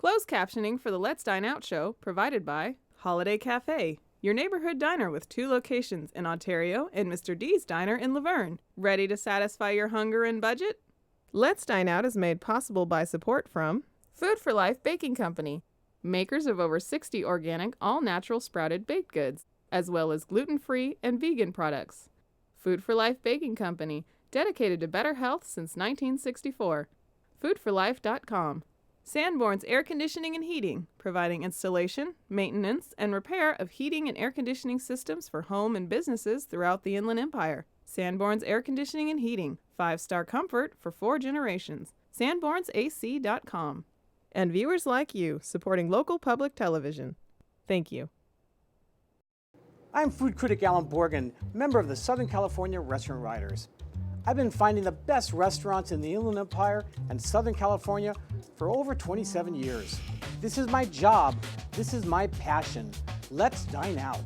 Closed captioning for the Let's Dine Out show provided by Holiday Cafe, your neighborhood diner with 2 locations in Ontario and Mr. D's Diner in Laverne. Ready to satisfy your hunger and budget? Let's Dine Out is made possible by support from Food for Life Baking Company, makers of over 60 organic, all-natural sprouted baked goods, as well as gluten-free and vegan products. Food for Life Baking Company, dedicated to better health since 1964. Foodforlife.com. Sanborn's Air Conditioning and Heating, providing installation, maintenance, and repair of heating and air conditioning systems for home and businesses throughout the Inland Empire. Sanborn's Air Conditioning and Heating, 5-star comfort for 4 generations. Sanborn'sAC.com. And viewers like you, supporting local public television. Thank you. I'm food critic Alan Borgen, member of the Southern California Restaurant Writers. I've been finding the best restaurants in the Inland Empire and Southern California for over 27 years. This is my job. This is my passion. Let's dine out.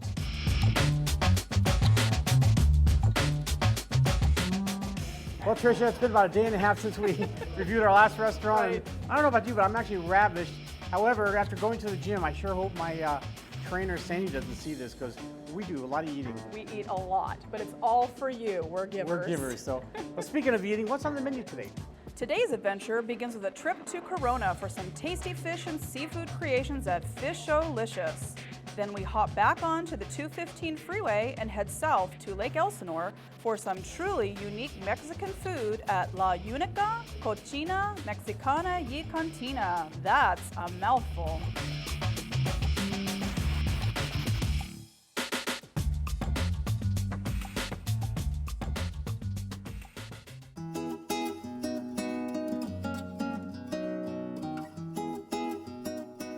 Well, Tricia, it's been about a day and a half since we reviewed our last restaurant. Right. And I don't know about you, but I'm actually ravished. However, after going to the gym, I sure hope my trainer Sandy doesn't see this because we do a lot of eating. We eat a lot, but it's all for you. We're givers. We're givers. So, well, speaking of eating, what's on the menu today? Today's adventure begins with a trip to Corona for some tasty fish and seafood creations at Fisholicious. Then we hop back onto the 215 freeway and head south to Lake Elsinore for some truly unique Mexican food at La Unica Cocina Mexicana y Cantina. That's a mouthful.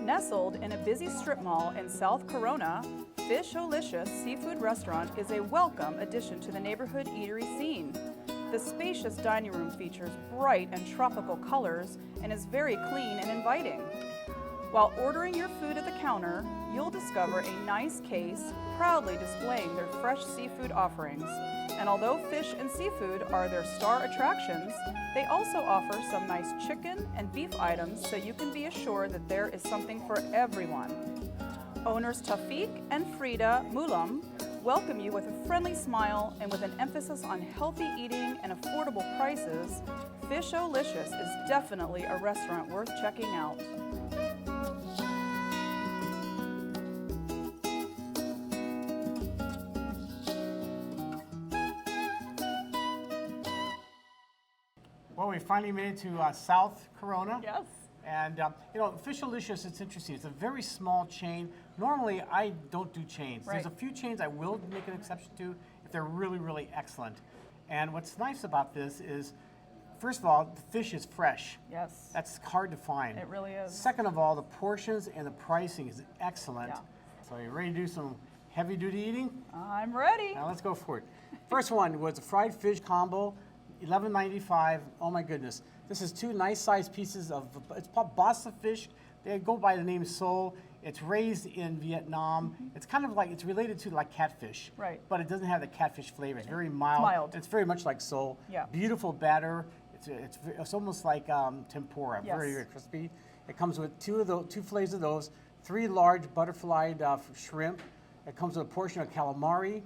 Nestled in a busy strip mall in South Corona, Fisholicious Seafood Restaurant is a welcome addition to the neighborhood eatery scene. The spacious dining room features bright and tropical colors and is very clean and inviting. While ordering your food at the counter, you'll discover a nice case proudly displaying their fresh seafood offerings. And although fish and seafood are their star attractions, they also offer some nice chicken and beef items so you can be assured that there is something for everyone. Owners Tafik and Frida Mulam welcome you with a friendly smile and with an emphasis on healthy eating and affordable prices. Fisholicious is definitely a restaurant worth checking out. Well, we finally made it to South Corona. Yes. And, you know, Fisholicious, it's interesting. It's a very small chain. Normally, I don't do chains. Right. There's a few chains I will make an exception to if they're really, really excellent. And what's nice about this is, first of all, the fish is fresh. Yes. That's hard to find. It really is. Second of all, the portions and the pricing is excellent. Yeah. So you ready to do some heavy-duty eating? I'm ready. Now let's go for it. First one was a fried fish combo, $11.95. Oh my goodness. This is 2 nice-sized pieces of, it's called bassa fish. They go by the name sole. It's raised in Vietnam. It's kind of like, it's related to like catfish. Right. But it doesn't have the catfish flavor. It's very mild. Mild. It's very much like sole. Yeah. Beautiful batter. It's almost like tempura. Yes. Very, very crispy. It comes with 2 fillets of those, 3 large butterflied shrimp. It comes with a portion of calamari,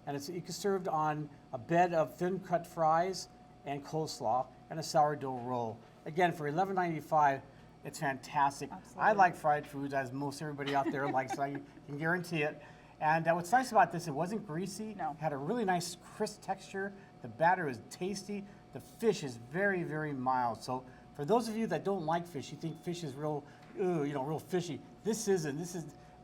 and it's served on a bed of thin-cut fries and coleslaw and a sourdough roll. Again, for $11.95, it's fantastic. Absolutely. I like fried foods, as most everybody out there likes, so I can guarantee it. And what's nice about this, it wasn't greasy. No. It had a really nice crisp texture. The batter is tasty. The fish is very, very mild. So for those of you that don't like fish, you think fish is real, real fishy. This isn't.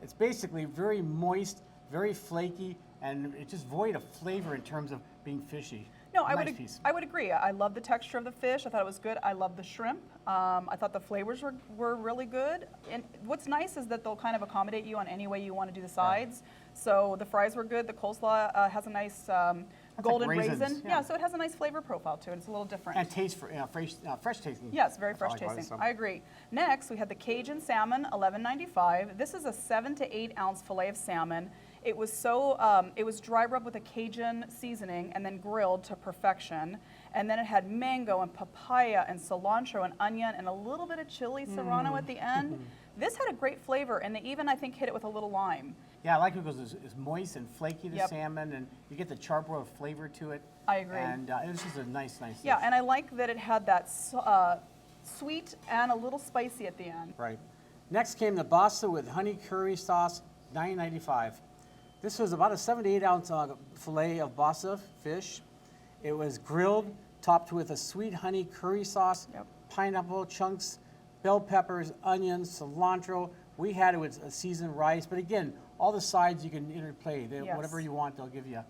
It's basically very moist, very flaky, and it's just void of flavor in terms of being fishy. No, Nice piece. I would agree. I love the texture of the fish. I thought it was good. I love the shrimp. I thought the flavors were really good. And what's nice is that they'll kind of accommodate you on any way you want to do the sides. Yeah. So the fries were good. The coleslaw has a nice golden like raisins, raisin. yeah. So it has a nice flavor profile to it. It's a little different. And taste for fresh tasting. Yes, very That's all fresh I call it, tasting. so. I agree. Next, we had the Cajun salmon, $11.95. This is a 7 to 8 ounce fillet of salmon. It was it was dry rub with a Cajun seasoning and then grilled to perfection. And then it had mango and papaya and cilantro and onion and a little bit of chili serrano at the end. This had a great flavor, and they even, I think, hit it with a little lime. Yeah, I like it because it's moist and flaky, the Yep. salmon, and you get the charbroiled flavor to it. I agree. And it was just a nice Yeah, dish. and I like that it had that sweet and a little spicy at the end. Right. Next came the bassa with honey curry sauce, $9.95. This was about a 7 to 8 ounce fillet of bassa fish. It was grilled, topped with a sweet honey curry sauce, Yep. pineapple chunks, bell peppers, onions, cilantro. We had it with seasoned rice, but again, all the sides you can interplay. Yes. Whatever you want, they'll give you.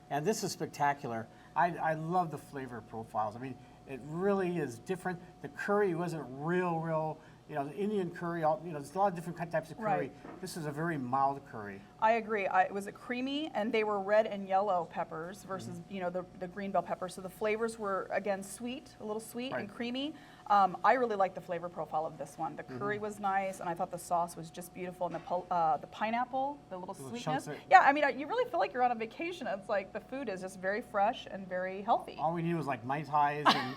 And this is spectacular. I love the flavor profiles. I mean, it really is different. The curry wasn't real, the Indian curry, there's a lot of different types of curry. Right. This is a very mild curry. I agree. It was creamy, and they were red and yellow peppers versus the green bell peppers. So the flavors were again sweet, a little sweet Right. and creamy. I really liked the flavor profile of this one. The curry was nice, and I thought the sauce was just beautiful. And the pineapple, the little Little sweetness. chunks of- Yeah, I mean, you really feel like you're on a vacation. It's like the food is just very fresh and very healthy. All we needed was like Mai Tais and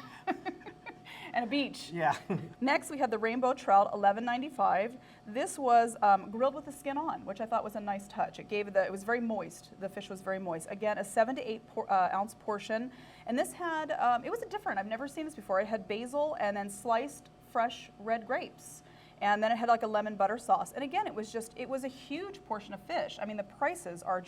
And a beach. yeah. Next, we had the rainbow trout, $11.95. This was grilled with the skin on, which I thought was a nice touch. It was very moist. The fish was very moist. Again, a 7 to 8 ounce portion. And this had, it was different. I've never seen this before. It had basil and then sliced fresh red grapes. And then it had like a lemon butter sauce. And again, it was a huge portion of fish. I mean, the prices are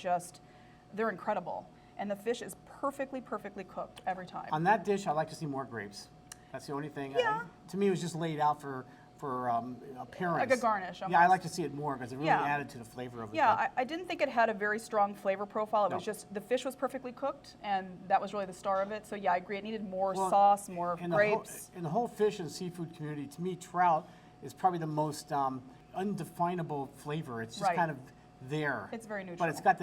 they're incredible. And the fish is perfectly cooked every time. On that dish, I'd like to see more grapes. That's the only thing. Yeah. To me, it was just laid out for appearance. Like a garnish, Yeah, I almost. like to see it more because it really Yeah. added to the flavor of it. Yeah, I didn't think it had a very strong flavor profile. It was No. just, the fish was perfectly cooked, and that was really the star of it. So yeah, I agree. It needed more Well, sauce, more in grapes. in the whole fish and seafood community, to me, trout is probably the most undefinable flavor. It's just Right. kind of there. It's very neutral. But it's got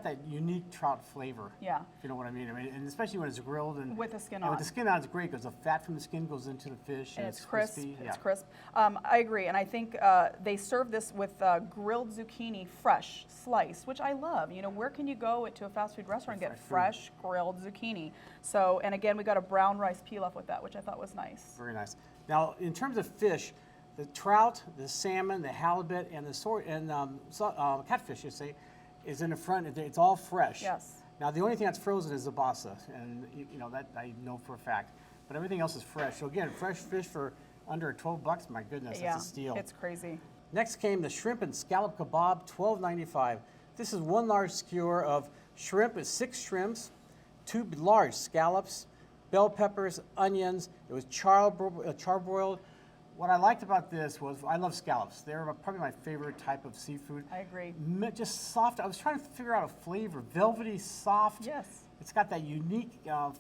that unique trout flavor. Yeah. If you know what I mean. And especially when it's grilled and With the skin and on. with the skin on, it's great because the fat from the skin goes into the fish And it's crisp. crispy. It's crisp. I agree, and I think they serve this with grilled zucchini, fresh, sliced, which I love. Where can you go to a fast food restaurant and get fresh grilled zucchini? So, and again, we got a brown rice pilaf with that, which I thought was nice. Very nice. Now, in terms of fish, the trout, the salmon, the halibut, and the catfish, you say, is in the front. It's all fresh. Yes. Now, the only thing that's frozen is the bassa, and that I know for a fact. But everything else is fresh. So again, fresh fish for under $12. My goodness, Yeah, that's a steal. it's crazy. Next came the shrimp and scallop kebab, $12.95. This is one large skewer of shrimp with 6 shrimps, 2 large scallops, bell peppers, onions. It was charbroiled. What I liked about this was I love scallops. They're probably my favorite type of seafood. I agree. Just soft. I was trying to figure out a flavor. Velvety, soft. Yes. It's got that unique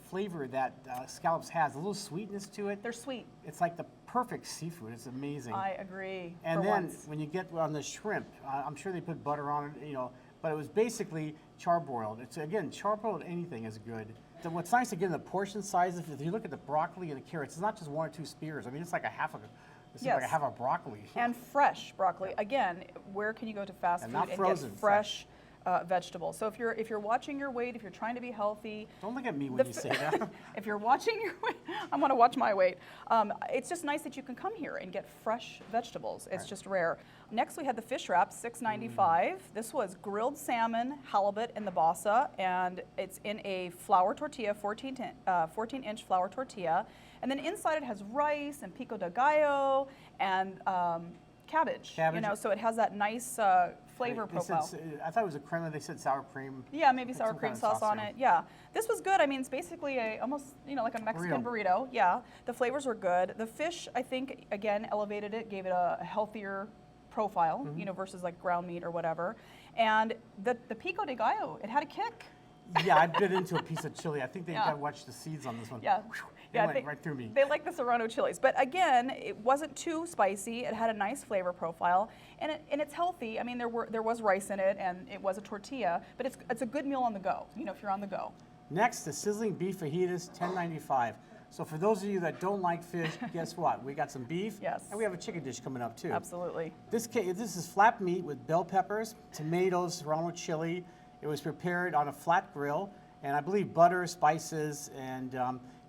flavor that scallops has. A little sweetness to it. They're sweet. It's like the perfect seafood. It's amazing. I agree. And for then once. when you get on the shrimp, I'm sure they put butter on it, but it was basically charbroiled. It's again, charbroiled anything is good. What's nice again, the portion size. If you look at the broccoli and the carrots, it's not just 1 or 2 spears. I mean, it's like a half of. It's Yes. like a half a broccoli. And fresh broccoli. Again, where can you go to fast And food not and frozen, get fresh vegetables? So if you're watching your weight, if you're trying to be healthy, Don't look at me when you say that. if you're watching your weight, I'm going to watch my weight. It's just nice that you can come here and get fresh vegetables. It's Right. just rare. Next, we had the fish wraps, $6.95. This was grilled salmon, halibut, and the bassa, and it's in a flour tortilla, 14-inch flour tortilla. And then inside it has rice and pico de gallo and cabbage. Cabbage. So it has that nice flavor They said profile. I thought it was a crema. They said sour cream. Yeah, maybe Put sour some cream kind of sauce on there. it. Yeah, this was good. I mean, it's basically almost like a Mexican burrito. Yeah, the flavors were good. The fish, I think, again elevated it, gave it a healthier profile, versus like ground meat or whatever. And the pico de gallo, it had a kick. Yeah, I bit into a piece of chili. I think they Yeah. got watched the seeds on this one. Yeah. It Yeah, went right through me. They like the serrano chilies, but again, it wasn't too spicy. It had a nice flavor profile, and it's healthy. I mean, there was rice in it, and it was a tortilla, but it's a good meal on the go. If you're on the go. Next, the sizzling beef fajitas, $10.95. So for those of you that don't like fish, guess what? We got some beef. Yes. And we have a chicken dish coming up too. Absolutely. This is flap meat with bell peppers, tomatoes, serrano chili. It was prepared on a flat grill, and I believe butter, spices, and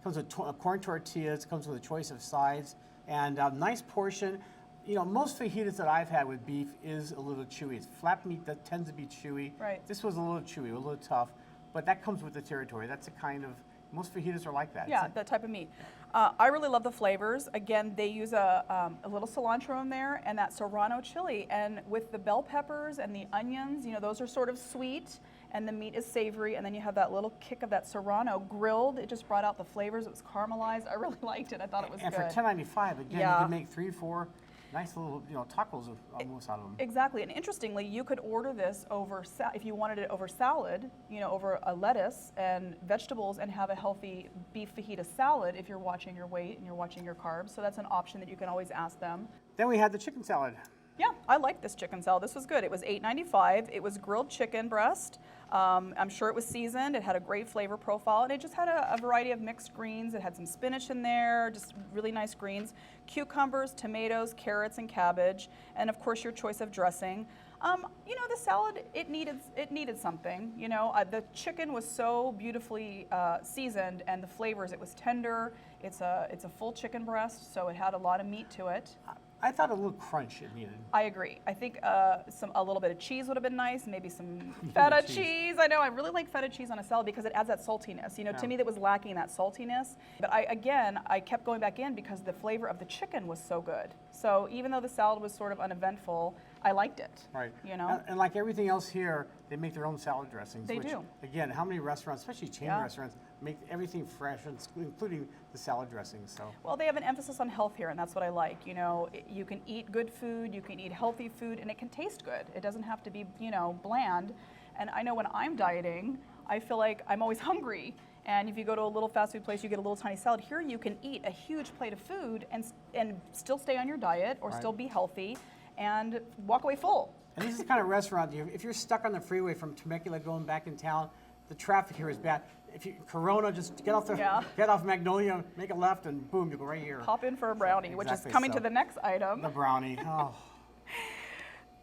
comes with corn tortillas. Comes with a choice of sides, and a nice portion. You know, most fajitas that I've had with beef is a little chewy. It's flap meat that tends to be chewy. Right. This was a little chewy, a little tough, but that comes with the territory. That's a kind of, most fajitas are like that. Yeah, that type of meat. I really love the flavors. Again, they use a little cilantro in there and that serrano chili. And with the bell peppers and the onions, you know, those are sort of sweet and the meat is savory. And then you have that little kick of that serrano grilled. It just brought out the flavors. It was caramelized. I really liked it. I thought it was and good. And for $10.95, again, Yeah. you can make 3, 4 nice little, you know, tacos almost out of them. Exactly, and interestingly, you could order this over, if you wanted it over salad, you know, over a lettuce and vegetables and have a healthy beef fajita salad if you're watching your weight and you're watching your carbs. So that's an option that you can always ask them. Then we had the chicken salad. Yeah, I like this chicken salad. This was good. It was $8.95. It was grilled chicken breast. I'm sure it was seasoned. It had a great flavor profile, and it just had a variety of mixed greens. It had some spinach in there, just really nice greens, cucumbers, tomatoes, carrots, and cabbage, and of course your choice of dressing. You know, the salad, it needed something. You know, the chicken was so beautifully seasoned, and the flavors. It was tender. It's a full chicken breast, so it had a lot of meat to it. I thought a little crunch it needed. I agree. I think a little bit of cheese would have been nice, maybe some feta cheese. I know, I really like feta cheese on a salad because it adds that saltiness. You know, to me that was lacking that saltiness. But I kept going back in because the flavor of the chicken was so good. So even though the salad was sort of uneventful, I liked it. Right. You know? And like everything else here, they make their own salad dressings. They which, do. Again, how many restaurants, especially chain restaurants, make everything fresh, including the salad dressings. So. Well, they have an emphasis on health here, and that's what I like. You know, you can eat good food, you can eat healthy food, and it can taste good. It doesn't have to be, you know, bland. And I know when I'm dieting, I feel like I'm always hungry. And if you go to a little fast food place, you get a little tiny salad. Here you can eat a huge plate of food and still stay on your diet or still be healthy and walk away full. And this is the kind of restaurant, if you're stuck on the freeway from Temecula going back in town, the traffic here is bad. If you Corona, just get off Magnolia, make a left, and boom, you go right here. Pop in for a brownie, which is coming to the next item. The brownie. Oh.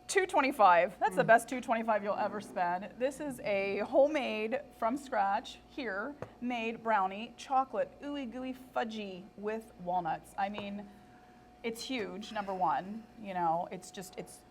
$2.25. That's the best $2.25 you'll ever spend. This is a homemade, from scratch, here, made brownie, chocolate, ooey gooey fudgy with walnuts. I mean, it's huge, number one. You know, it's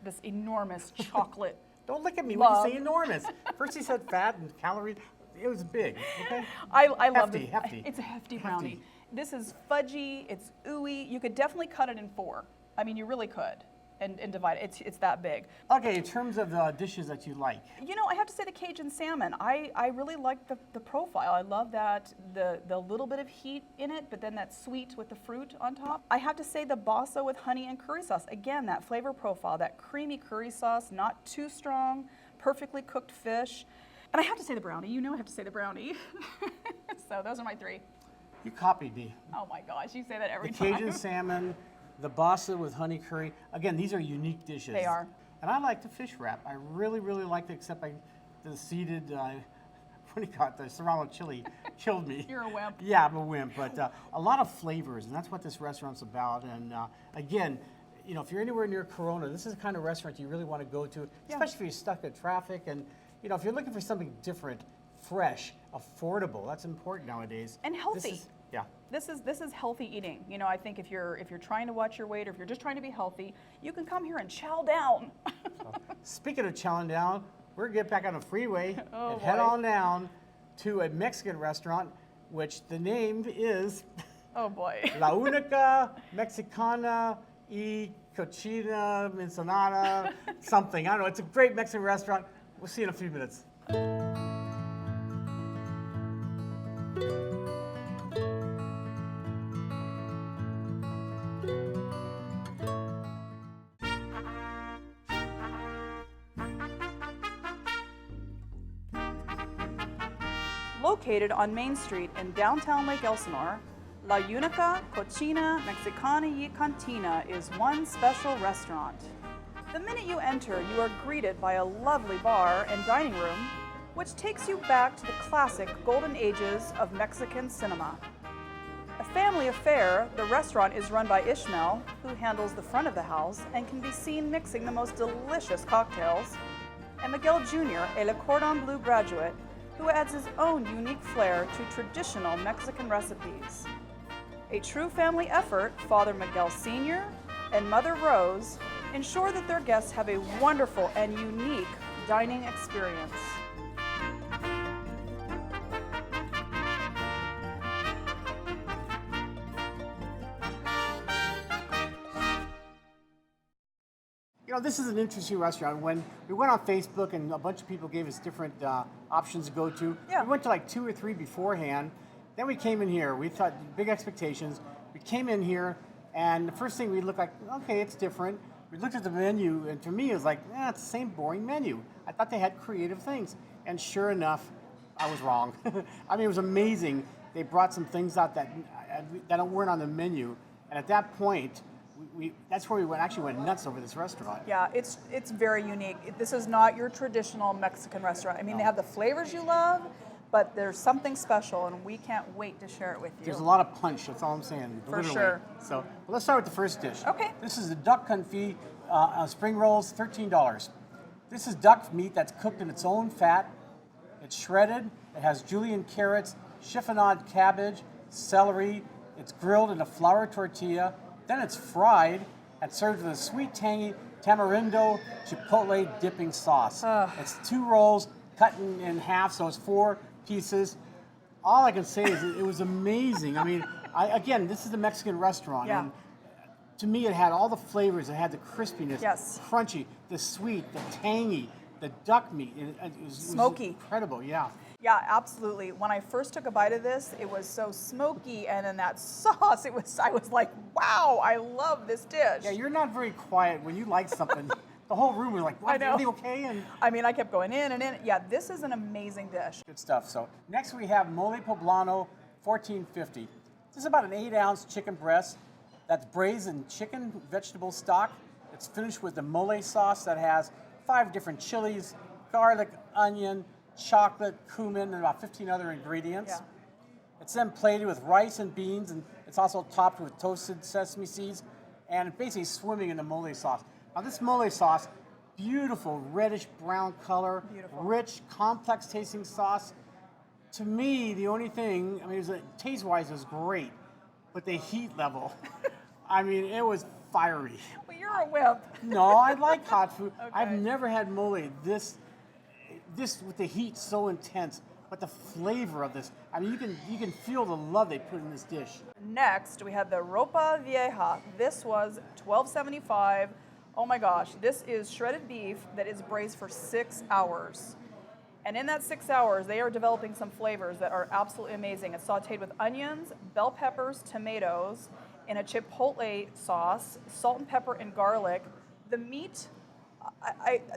this enormous chocolate. Don't look at me love. when you say enormous. First he said fat and calories. It was big, okay? I love it. Hefty. It's a hefty brownie. This is fudgy, it's ooey. You could definitely cut it in 4. I mean, you really could. And divide it. It's that big. Okay, in terms of the dishes that you like. You know, I have to say the Cajun salmon. I really like the profile. I love that the little bit of heat in it, but then that sweet with the fruit on top. I have to say the bassa with honey and curry sauce. Again, that flavor profile, that creamy curry sauce, not too strong, perfectly cooked fish. And I have to say the brownie. You know I have to say the brownie. So those are my 3. You copied me. Oh my gosh, you say that every the time. Cajun salmon, the bassa with honey curry. Again, these are unique dishes. They are. And I like the fish wrap. I really, really liked it, except the seeded, what do you call it, the serrano chili killed me. You're a wimp. Yeah, I'm a wimp. But a lot of flavors, and that's what this restaurant's about. And again, you know, if you're anywhere near Corona, this is the kind of restaurant you really want to go to, especially if you're stuck in traffic. And, you know, if you're looking for something different, fresh, affordable, that's important nowadays. And healthy. Yeah. This is healthy eating. You know, I think if you're trying to watch your weight or if you're just trying to be healthy, you can come here and chow down. Speaking of chowing down, we're gonna get back on the freeway and boy. head on down to a Mexican restaurant, which the name is Oh boy. La Unica Mexicana y Cochina Ensenada something. I don't know. It's a great Mexican restaurant. We'll see you in a few minutes. Located on Main Street in downtown Lake Elsinore, La Unica Cocina Mexicana y Cantina is one special restaurant. The minute you enter, you are greeted by a lovely bar and dining room, which takes you back to the classic golden ages of Mexican cinema. A family affair, the restaurant is run by Ishmael, who handles the front of the house and can be seen mixing the most delicious cocktails, and Miguel Jr., a Le Cordon Bleu graduate, who adds his own unique flair to traditional Mexican recipes. A true family effort, Father Miguel Sr. and Mother Rose ensure that their guests have a wonderful and unique dining experience. You know, this is an interesting restaurant. When we went on Facebook and a bunch of people gave us different options to go to, Yeah. we went to like 2 or 3 beforehand. Then we came in here. We thought big expectations. We came in here, and the first thing we looked like, okay, it's different. We looked at the menu, and to me, it was like, it's the same boring menu. I thought they had creative things, and sure enough, I was wrong. I mean, it was amazing. They brought some things out that weren't on the menu, and at that point, that's where we actually went nuts over this restaurant. Yeah, it's very unique. This is not your traditional Mexican restaurant. I mean, they have the flavors you love, but there's something special, and we can't wait to share it with you. There's a lot of punch, that's all I'm saying. For literally. sure. So well, let's start with the first dish. Okay. This is the duck confit spring rolls, $13. This is duck meat that's cooked in its own fat. It's shredded. It has julienne carrots, chiffonade cabbage, celery. It's grilled in a flour tortilla. Then it's fried and served with a sweet, tangy tamarindo chipotle dipping sauce. It's 2 rolls cut in half, so it's 4 pieces. All I can say is it was amazing. I mean, again, this is a Mexican restaurant. Yeah. And to me, it had all the flavors. It had the crispiness, Yes. crunchy, the sweet, the tangy, the duck meat. It was Smoky. incredible, yeah. Yeah, absolutely. When I first took a bite of this, it was so smoky, and in that sauce, I was like, wow, I love this dish. Yeah, you're not very quiet when you like something. The whole room was like, what, I know. everything okay? And I mean, I kept going in and in. Yeah, this is an amazing dish. good stuff. So next we have mole poblano, $14.50. This is about an 8-ounce chicken breast that's braised in chicken vegetable stock. It's finished with the mole sauce that has 5 different chilies, garlic, onion, chocolate, cumin, and about 15 other ingredients. Yeah. It's then plated with rice and beans, and it's also topped with toasted sesame seeds, and basically swimming in the mole sauce. Now this mole sauce, beautiful reddish brown color, Beautiful. rich, complex tasting sauce. To me, the only thing, I mean, taste-wise, it was great, but the heat level, I mean, it was fiery. Well, you're a wimp. No, I like hot food. Okay. I've never had mole this with the heat so intense, but the flavor of this, I mean, you can feel the love they put in this dish. Next, we had the ropa vieja. This was $12.75. Oh my gosh, this is shredded beef that is braised for 6 hours. And in that 6 hours, they are developing some flavors that are absolutely amazing. It's sauteed with onions, bell peppers, tomatoes, in a chipotle sauce, salt and pepper and garlic. The meat,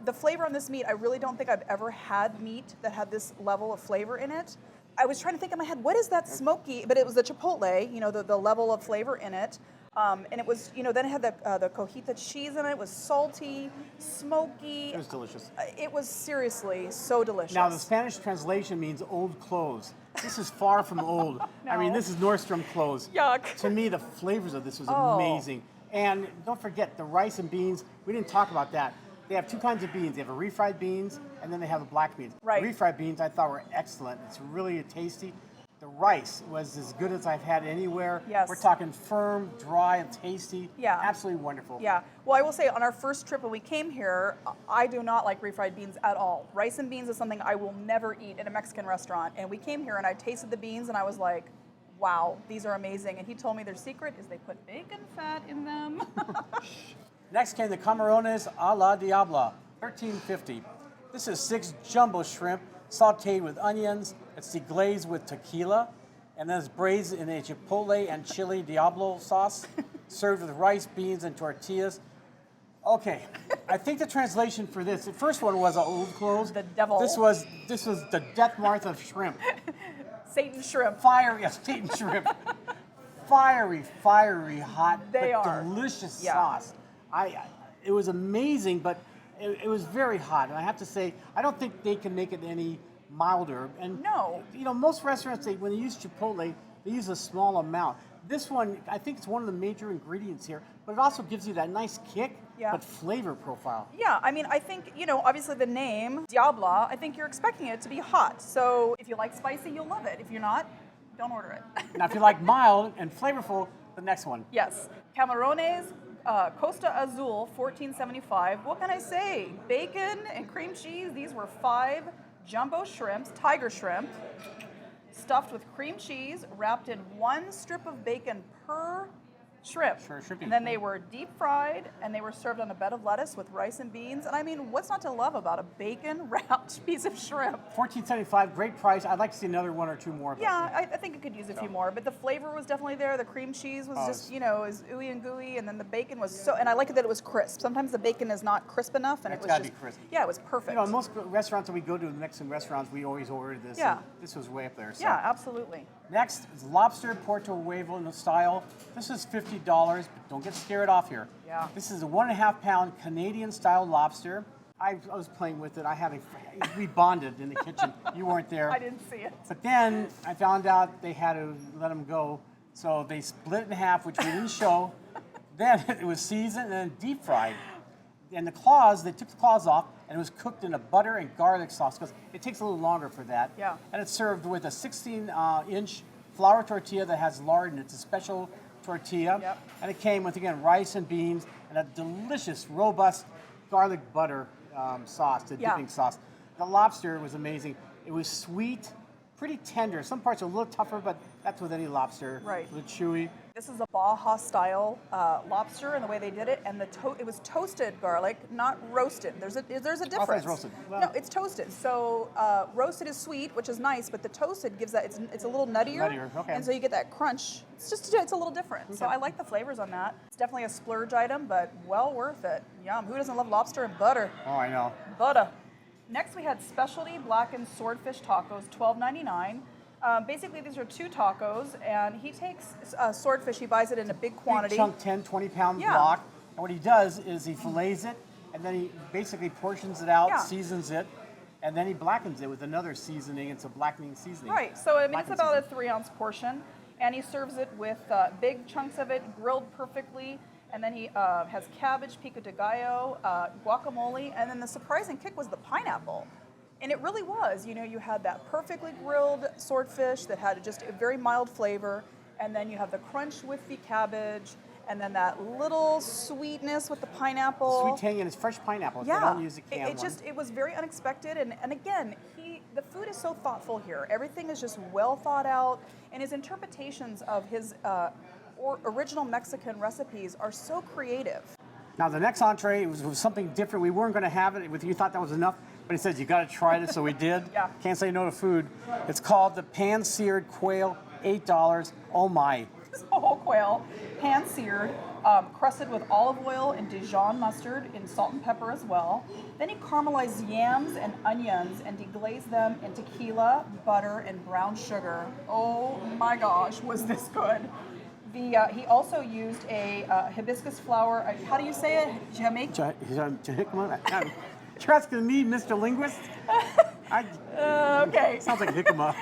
the flavor on this meat, I really don't think I've ever had meat that had this level of flavor in it. I was trying to think in my head, what is that smoky? But it was the chipotle, you know, the level of flavor in it. And it was, you know, then it had the cojita cheese in it. It was salty, smoky. It was delicious. It was seriously so delicious. Now, the Spanish translation means old clothes. This is far from old. I mean, No. this is Nordstrom clothes. Yuck. To me, the flavors of this was Oh. amazing. And don't forget, the rice and beans, we didn't talk about that. They have 2 kinds of beans. They have a refried beans, and then they have the black beans. Right. The refried beans I thought were excellent. It's really tasty. The rice was as good as I've had anywhere. Yes. We're talking firm, dry, and tasty. Yeah. Absolutely wonderful. Yeah. Well, I will say on our first trip when we came here, I do not like refried beans at all. Rice and beans is something I will never eat in a Mexican restaurant. And we came here and I tasted the beans and I was like, wow, these are amazing. And he told me their secret is they put bacon fat in them. Next came the camarones a la diabla, $13.50. This is 6 jumbo shrimp sauteed with onions. It's deglazed with tequila, and then it's braised in a chipotle and chili diablo sauce, served with rice, beans, and tortillas. Okay, I think the translation for this, the first one was old clothes. The devil. This was the death march of shrimp. Satan shrimp. Fiery, yes, Satan shrimp. Fiery, hot, They but are. delicious Yeah. sauce. It was amazing, but it was very hot. And I have to say, I don't think they can make it any milder. And No. you know, most restaurants, when they use chipotle, they use a small amount. This one, I think it's one of the major ingredients here, but it also gives you that nice kick, Yeah. but flavor profile. Yeah, I mean, I think, obviously the name, Diabla, I think you're expecting it to be hot. So if you like spicy, you'll love it. If you're not, don't order it. Now, if you like mild and flavorful, the next one. Yes. Camarones Costa Azul, $14.75. What can I say? Bacon and cream cheese. These were 5 jumbo shrimps, tiger shrimp, stuffed with cream cheese, wrapped in 1 strip of bacon per shrimp. Sure, shrimpy. And then they were deep fried, and they were served on a bed of lettuce with rice and beans. And I mean, what's not to love about a bacon-wrapped piece of shrimp? $14.75, great price. I'd like to see another 1 or 2 more. But Yeah, I think it could use a few more, but the flavor was definitely there. The cream cheese was just, is ooey and gooey, and then the bacon was so, and I like it that it was crisp. Sometimes the bacon is not crisp enough, and It's it was gotta just, be crisp. yeah, it was perfect. in most restaurants that we go to, Mexican restaurants, we always order this. Yeah. And this was way up there. So. Yeah, absolutely. Next is lobster Porto Huevo style. This is $50, but don't get scared off here. Yeah. This is a 1.5 pound Canadian style lobster. I was playing with it. We bonded in the kitchen. You weren't there. I didn't see it. But then I found out they had to let them go. So they split it in half, which we didn't show. Then it was seasoned and then deep fried. And the claws, they took the claws off, and it was cooked in a butter and garlic sauce because it takes a little longer for that. Yeah. And it's served with a 16-inch flour tortilla that has lard in it. It's a special tortilla. Yep. And it came with, again, rice and beans and a delicious, robust garlic butter sauce, the Yeah. dipping sauce. The lobster was amazing. It was sweet, pretty tender. Some parts are a little tougher, but that's with any lobster. Right. A little chewy. This is a Baja style lobster, and the way they did it, and it was toasted garlic, not roasted. There's a difference. roasted. Well- No, it's toasted. So roasted is sweet, which is nice, but the toasted gives that it's a little nuttier. Nuttier, okay. And so you get that crunch. It's a little different. So I like the flavors on that. It's definitely a splurge item, but well worth it. Yum. Who doesn't love lobster and butter? Oh, I know. Butter. Next, we had specialty blackened swordfish tacos, $12.99. Basically, these are 2 tacos, and he takes swordfish, he buys it in a big quantity. Big chunk, 10, 20-pound Yeah. block. And what he does is he fillets it, and then he basically portions it out, Yeah. seasons it, and then he blackens it with another seasoning. It's a blackening seasoning. Right, so I mean, it's Blackened about a seasoning. 3-ounce portion, and he serves it with big chunks of it grilled perfectly, and then he has cabbage, pico de gallo, guacamole, and then the surprising kick was the pineapple. And it really was, you had that perfectly grilled swordfish that had just a very mild flavor, and then you have the crunch with the cabbage, and then that little sweetness with the pineapple. Sweet tangy, and it's fresh pineapple. They Yeah, don't use a canned it was very unexpected, and again, the food is so thoughtful here. Everything is just well thought out, and his interpretations of his original Mexican recipes are so creative. Now, the next entree was something different. We weren't going to have it. You thought that was enough, but he said, you got to try this, so we did. Yeah. Can't say no to food. It's called the pan-seared quail, $8. Oh, my. This is a whole quail, pan-seared, crusted with olive oil and Dijon mustard and salt and pepper as well. Then he caramelized yams and onions and deglazed them in tequila, butter, and brown sugar. Oh my gosh, was this good. He also used a hibiscus flower. How do you say it? Jamaica? Jicama? You're asking me, Mr. Linguist? Okay. Sounds like jicama.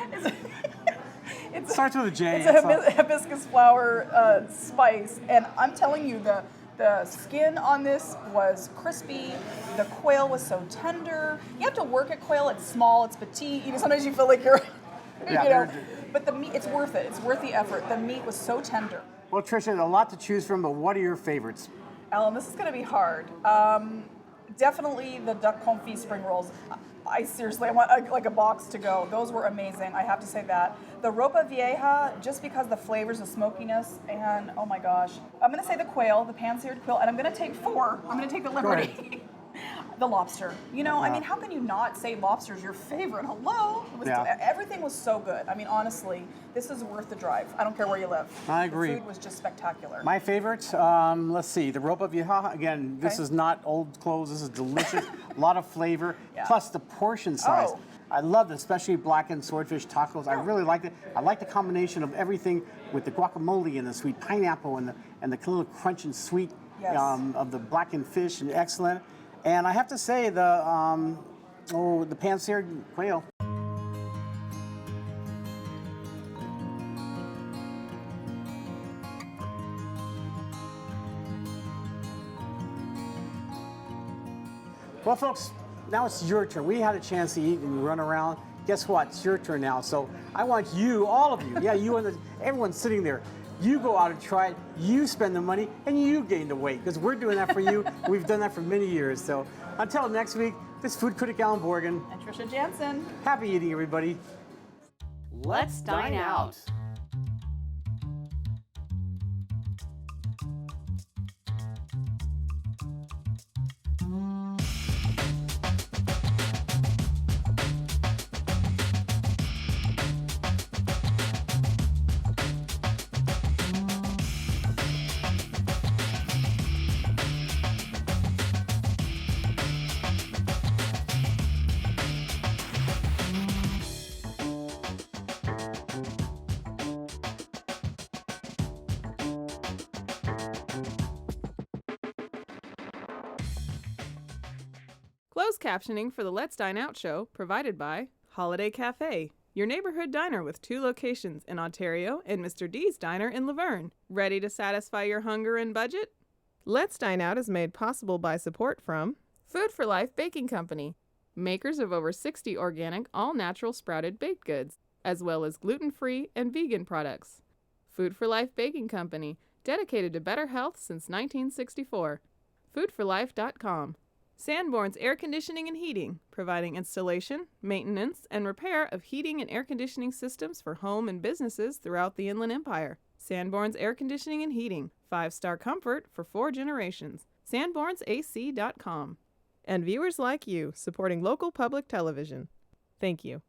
It starts with a J. It's a hibiscus flower spice, and I'm telling you, the skin on this was crispy. The quail was so tender. You have to work at quail. It's small. It's petite. Sometimes you feel like you're, Yeah, But the meat, it's worth it. It's worth the effort. The meat was so tender. Well, Tricia, a lot to choose from, but what are your favorites? Alan, this is going to be hard. Definitely the duck confit spring rolls. I seriously, I want like a box to go. Those were amazing. I have to say that. The ropa vieja, just because the flavors, the smokiness, and oh my gosh. I'm going to say the quail, the pan-seared quail, and I'm going to take 4. I'm going to take the liberty. The lobster. I mean, how can you not say lobster's your favorite? Hello? Everything was so good. I mean, honestly, this is worth the drive. I don't care where you live. I agree. The food was just spectacular. My favorites, let's see, the ropa vieja. Again, this Okay. is not old clothes. This is delicious. A lot of flavor. Yeah. Plus the portion size. Oh. I love the especially blackened swordfish tacos. I really liked it. I like the combination of everything with the guacamole and the sweet pineapple and the little crunch and sweet Yes. of the blackened fish, and excellent. And I have to say the pan-seared quail. All Well, folks, now it's your turn. We had a chance to eat and run around. Guess what? It's your turn now. So I want you, all of you, yeah, you and everyone sitting there, you go out and try it, you spend the money, and you gain the weight, because we're doing that for you. We've done that for many years. So until next week, this is food critic Alan Borgen. And Trisha Jansen. Happy eating, everybody. Let's dine out. Closed captioning for the Let's Dine Out show provided by Holiday Cafe, your neighborhood diner with 2 locations in Ontario and Mr. D's Diner in Laverne. Ready to satisfy your hunger and budget? Let's Dine Out is made possible by support from Food for Life Baking Company, makers of over 60 organic, all-natural sprouted baked goods, as well as gluten-free and vegan products. Food for Life Baking Company, dedicated to better health since 1964. Foodforlife.com. Sanborn's Air Conditioning and Heating, providing installation, maintenance, and repair of heating and air conditioning systems for home and businesses throughout the Inland Empire. Sanborn's Air Conditioning and Heating, 5-star comfort for 4 generations. Sanborn'sAC.com. And viewers like you, supporting local public television. Thank you.